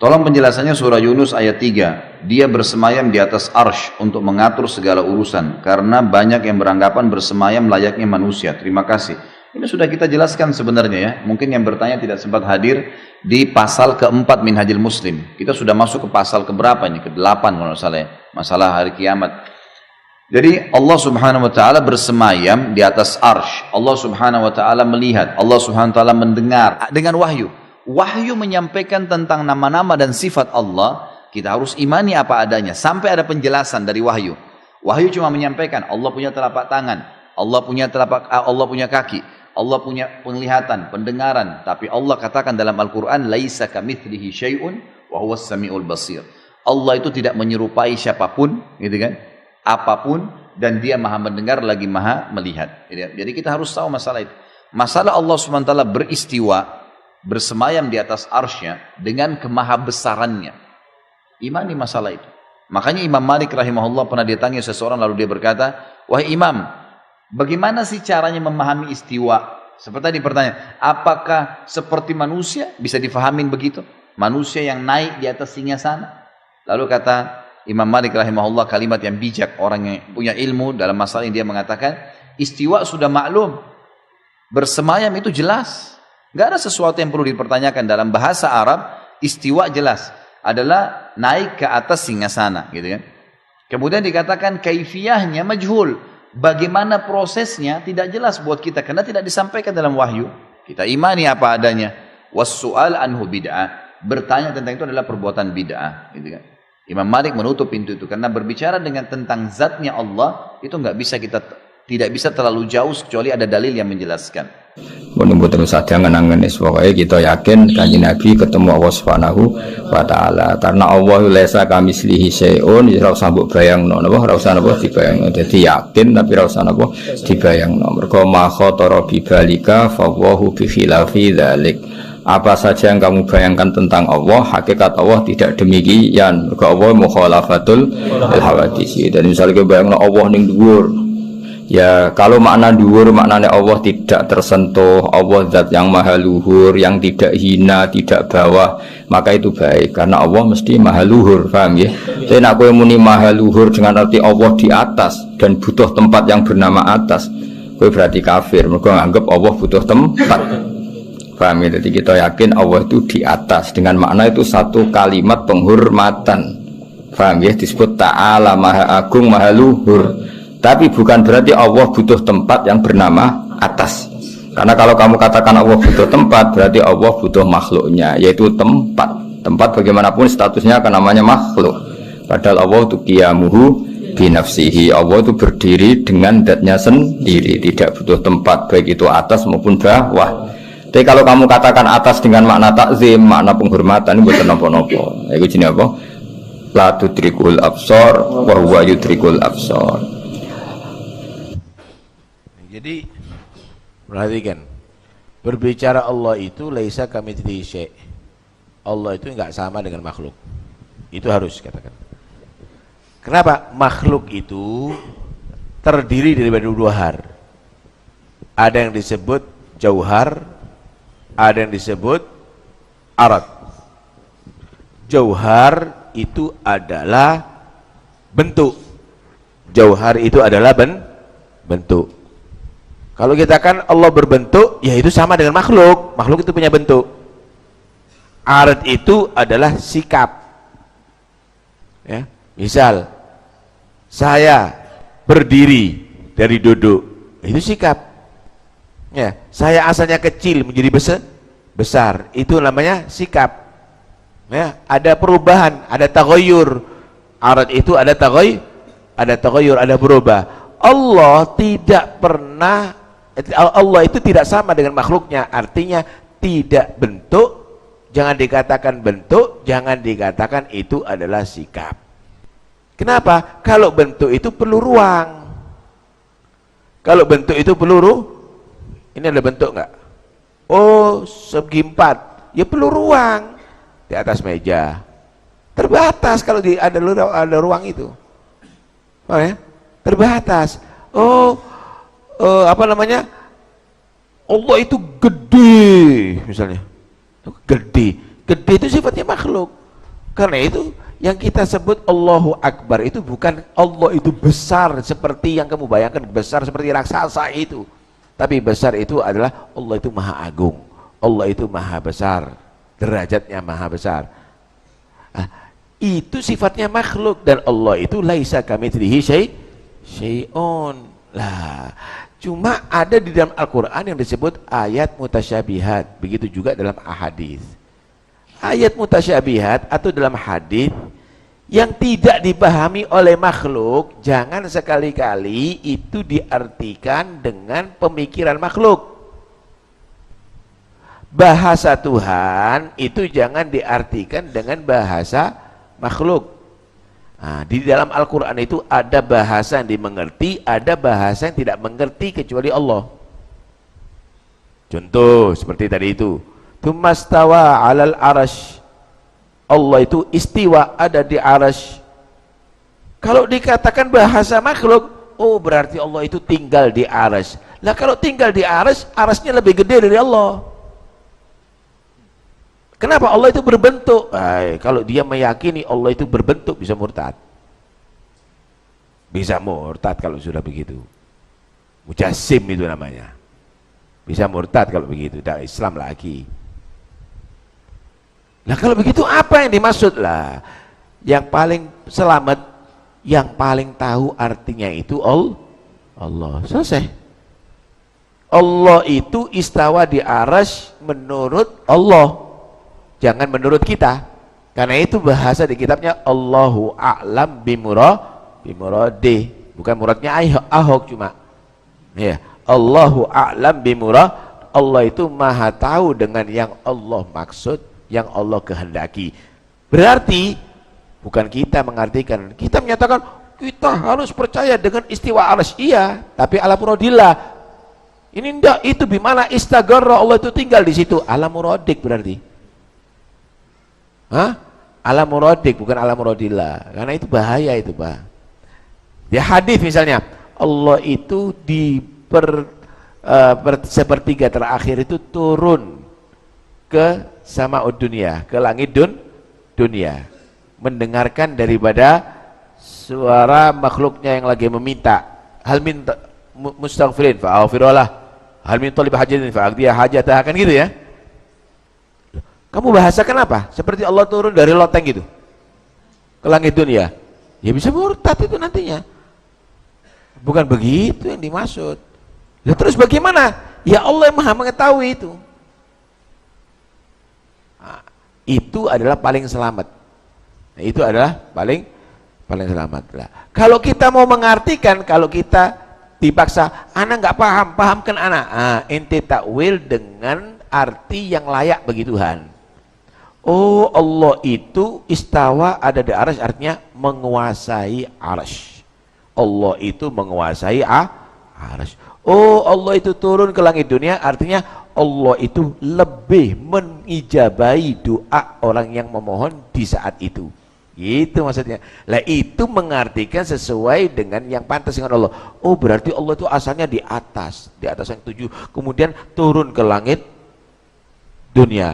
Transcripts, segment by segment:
Tolong penjelasannya surah Yunus ayat 3. Dia bersemayam di atas arsh untuk mengatur segala urusan. Karena banyak yang beranggapan bersemayam layaknya manusia. Terima kasih. Ini sudah kita jelaskan sebenarnya ya. Mungkin yang bertanya tidak sempat hadir di pasal keempat Minhajul Muslim. Kita sudah masuk ke pasal keberapa ini? Ke-8 kalau tidak salah ya. Masalah hari kiamat. Jadi Allah subhanahu wa ta'ala bersemayam di atas arsh. Allah subhanahu wa ta'ala melihat. Allah subhanahu wa ta'ala mendengar. Dengan wahyu. Wahyu menyampaikan tentang nama-nama dan sifat Allah, kita harus imani apa adanya, sampai ada penjelasan dari wahyu. Wahyu cuma menyampaikan, Allah punya telapak tangan, Allah punya kaki, Allah punya penglihatan, pendengaran, tapi Allah katakan dalam Al-Quran, laisa kamitslihi syai'un wa huwas samiul basir. Allah itu tidak menyerupai siapapun, gitu kan? Apapun, dan dia maha mendengar lagi maha melihat. Jadi kita harus tahu masalah itu. Masalah Allah SWT beristiwa, bersemayam di atas arsy-Nya dengan kemahabesarannya. Imani masalah itu. Makanya Imam Malik rahimahullah pernah ditanya seseorang lalu dia berkata, wahai Imam, bagaimana sih caranya memahami istiwa? Seperti dipertanya, apakah seperti manusia? Bisa difahamin begitu? Manusia yang naik di atas singgasana? Lalu kata Imam Malik rahimahullah kalimat yang bijak, orang yang punya ilmu dalam masalah ini, dia mengatakan, istiwa sudah maklum. Bersemayam itu jelas. Gak ada sesuatu yang perlu dipertanyakan. Dalam bahasa Arab, istiwa jelas adalah naik ke atas singgasana, gitu kan. Kemudian dikatakan kaifiyahnya majhul. Bagaimana prosesnya tidak jelas buat kita karena tidak disampaikan dalam wahyu. Kita imani apa adanya. Was-su'al anhu bid'ah. Bertanya tentang itu adalah perbuatan bid'ah, gitu kan. Imam Malik menutup pintu itu karena berbicara dengan tentang zatnya Allah itu tidak bisa terlalu jauh kecuali ada dalil yang menjelaskan. Menunggu terus saja ngenangan pokoknya kita yakin kanjeng Nabi ketemu Allah Subhanahu wa taala karena Allah laisa kamitslihi syai'un ora usah mbok bayangno napa ora usah napa dibayangno dadi yakin tapi ora usah napa dibayangno mergo ma khatara bi balika fa Allahu bi khilafi dzalik. Apa saja yang kamu bayangkan tentang Allah, hakikat Allah tidak demikian. Mergo Allah mukhalafatul hawadisi. Dan misalnya bayangno Allah ning dhuwur, ya kalau makna dhuwur maknanya Allah tidak tersentuh, Allah zat yang maha luhur, yang tidak hina, tidak bawah, maka itu baik karena Allah mesti maha luhur, paham ya? Tapi nak kowe muni maha luhur dengan arti Allah di atas dan butuh tempat yang bernama atas, kowe berarti kafir. Mergo nganggep Allah butuh tempat. Paham ya? Jadi kita yakin Allah itu di atas dengan makna itu satu kalimat penghormatan. Paham ya? Disebut ta'ala maha agung maha luhur. Tapi bukan berarti Allah butuh tempat yang bernama atas. Karena kalau kamu katakan Allah butuh tempat, berarti Allah butuh makhluknya, yaitu tempat. Tempat bagaimanapun statusnya akan namanya makhluk. Padahal Allah itu qiyamuhu binafsihi. Allah itu berdiri dengan zatnya sendiri, tidak butuh tempat, baik itu atas maupun bawah. Tapi kalau kamu katakan atas dengan makna takzim, makna penghormatan, itu bukan nopo-nopo. Itu jenis apa? La tudrikul absar wa huwa yudrikul absar. Jadi perhatikan, berbicara Allah itu laisa kamitslihi syai'. Allah itu enggak sama dengan makhluk. Itu harus katakan. Kenapa? Makhluk itu terdiri dari dua hal. Ada yang disebut jauhar, ada yang disebut arad. Jauhar itu adalah bentuk. Jauhar itu adalah bentuk. Kalau kita kan Allah berbentuk, ya itu sama dengan makhluk. Makhluk itu punya bentuk. Arad itu adalah sikap. Ya, misal saya berdiri dari duduk, itu sikap. Ya, saya asalnya kecil menjadi besar, itu namanya sikap. Ya, ada perubahan, ada taghayyur. Arad itu ada taghayyur, ada berubah. Allah itu tidak sama dengan makhluknya, artinya tidak bentuk. Jangan dikatakan bentuk, jangan dikatakan itu adalah sikap. Kenapa? Kalau bentuk itu perlu ruang. Kalau bentuk itu perlu ini ada bentuk enggak? Oh, segi 4. Ya perlu ruang. Di atas meja. Terbatas kalau ada ruang itu. Oh ya? Terbatas. Oh, apa namanya? Allah itu gede misalnya. Gede. Gede itu sifatnya makhluk. Karena itu yang kita sebut Allahu Akbar itu bukan Allah itu besar seperti yang kamu bayangkan, besar seperti raksasa itu. Tapi besar itu adalah Allah itu maha agung, Allah itu maha besar, derajatnya maha besar. Itu sifatnya makhluk, dan Allah itu laisa kamitslihi syai'un. Lah, cuma ada di dalam Al-Qur'an yang disebut ayat mutasyabihat, begitu juga dalam ahadits. Ayat mutasyabihat atau dalam hadis yang tidak dipahami oleh makhluk, jangan sekali-kali itu diartikan dengan pemikiran makhluk. Bahasa Tuhan itu jangan diartikan dengan bahasa makhluk. Nah, di dalam Al-Quran itu ada bahasa yang dimengerti, ada bahasa yang tidak mengerti kecuali Allah. Contoh seperti tadi itu, Tumastawa 'alal arash, Allah itu istiwa, ada di arash. Kalau dikatakan bahasa makhluk, oh berarti Allah itu tinggal di arash. Lah kalau tinggal di arash, arashnya lebih gede dari Allah. Kenapa Allah itu berbentuk? Kalau dia meyakini Allah itu berbentuk, bisa murtad. Bisa murtad kalau sudah begitu. Mujassim itu namanya. Bisa murtad kalau begitu, tidak Islam lagi. Nah kalau begitu apa yang dimaksud lah? Yang paling selamat, yang paling tahu artinya itu Allah. Selesai. Allah itu istawa di arash menurut Allah, jangan menurut kita. Karena itu bahasa di kitabnya Allahu a'lam bimuradih, bukan muradnya Ahok cuma. Ya, Allahu a'lam bimurad, Allah itu maha tahu dengan yang Allah maksud, yang Allah kehendaki. Berarti bukan kita mengartikan, kita menyatakan kita harus percaya dengan istiwa arsy, iya, tapi ala muradillah. Ini enggak, itu bimana istagarra, Allah itu tinggal di situ, ala muradik berarti. Ala muradik, bukan ala muradillah. Karena itu bahaya itu, Pak. Di hadis misalnya, Allah itu di sepertiga terakhir itu turun ke sama'ud dunia, ke langit dunia, mendengarkan daripada suara makhluknya yang lagi meminta. Hal min mustaghfirin fa'aghfirullah, hal min talib hajatin fa'aqdiya hajatah, kan gitu ya. Kamu bahasakan apa? Seperti Allah turun dari loteng gitu ke langit dunia. Ya bisa murtad itu nantinya. Bukan begitu yang dimaksud. Ya terus bagaimana? Ya Allah yang maha mengetahui itu. Itu adalah paling selamat. Nah, itu adalah paling selamat lah. Kalau kita mau mengartikan, kalau kita dipaksa, anak nggak paham, pahamkan anak. Ente takwil dengan arti yang layak bagi Tuhan. Oh, Allah itu istawa ada di arsy, artinya menguasai arsy. Allah itu menguasai arsy. Oh, Allah itu turun ke langit dunia, artinya Allah itu lebih mengijabahi doa orang yang memohon di saat itu. Gitu maksudnya. Lah itu mengartikan sesuai dengan yang pantas dengan Allah. Oh berarti Allah itu asalnya di atas yang 7, kemudian turun ke langit dunia.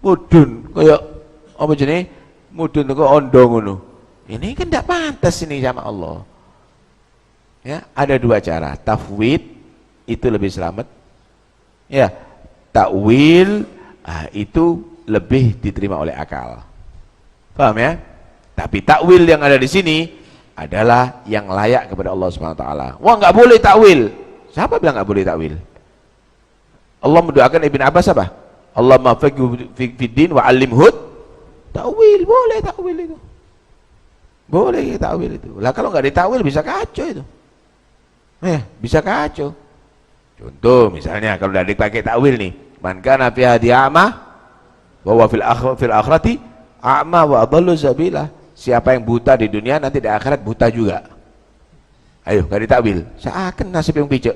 Mudun kayak apa jenis? Mudun ke ondo ngono. Ini kan tidak pantas ini sama Allah. Ya, ada dua cara. Tafwid itu lebih selamat. Ya, takwil itu lebih diterima oleh akal. Paham ya? Tapi takwil yang ada di sini adalah yang layak kepada Allah Subhanahu wa taala. Wah, enggak boleh takwil. Siapa bilang enggak boleh takwil? Allah mendoakan Ibn Abbas apa? Allahumma faqihhu fid din wa 'allimhu takwil. Boleh takwil itu. Boleh takwil itu. Lah kalau enggak ditakwil bisa kacau itu. Bisa kacau. Contoh misalnya kalau udah dipakai takwil nih, man kana fi hadi a'ma wa huwa fil akhirati a'ma wa adallu sabila. Siapa yang buta di dunia nanti di akhirat buta juga. Ayo, enggak ditakwil. Seakan nasib yang picek.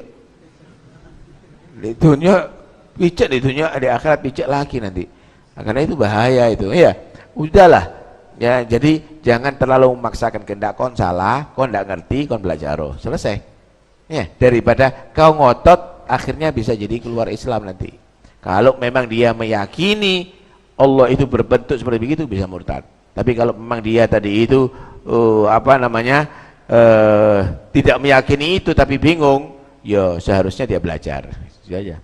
Di dunia picek, di dunia di akhirat picek lagi nanti. Karena itu bahaya itu. Iya, udahlah. Ya, jadi jangan terlalu memaksakan kehendak, kon salah, kon enggak ngerti, kon belajar. Selesai. Ya, daripada kau ngotot akhirnya bisa jadi keluar Islam nanti. Kalau memang dia meyakini Allah itu berbentuk seperti begitu, bisa murtad. Tapi kalau memang dia tadi itu tidak meyakini itu tapi bingung, ya seharusnya dia belajar. Itu aja.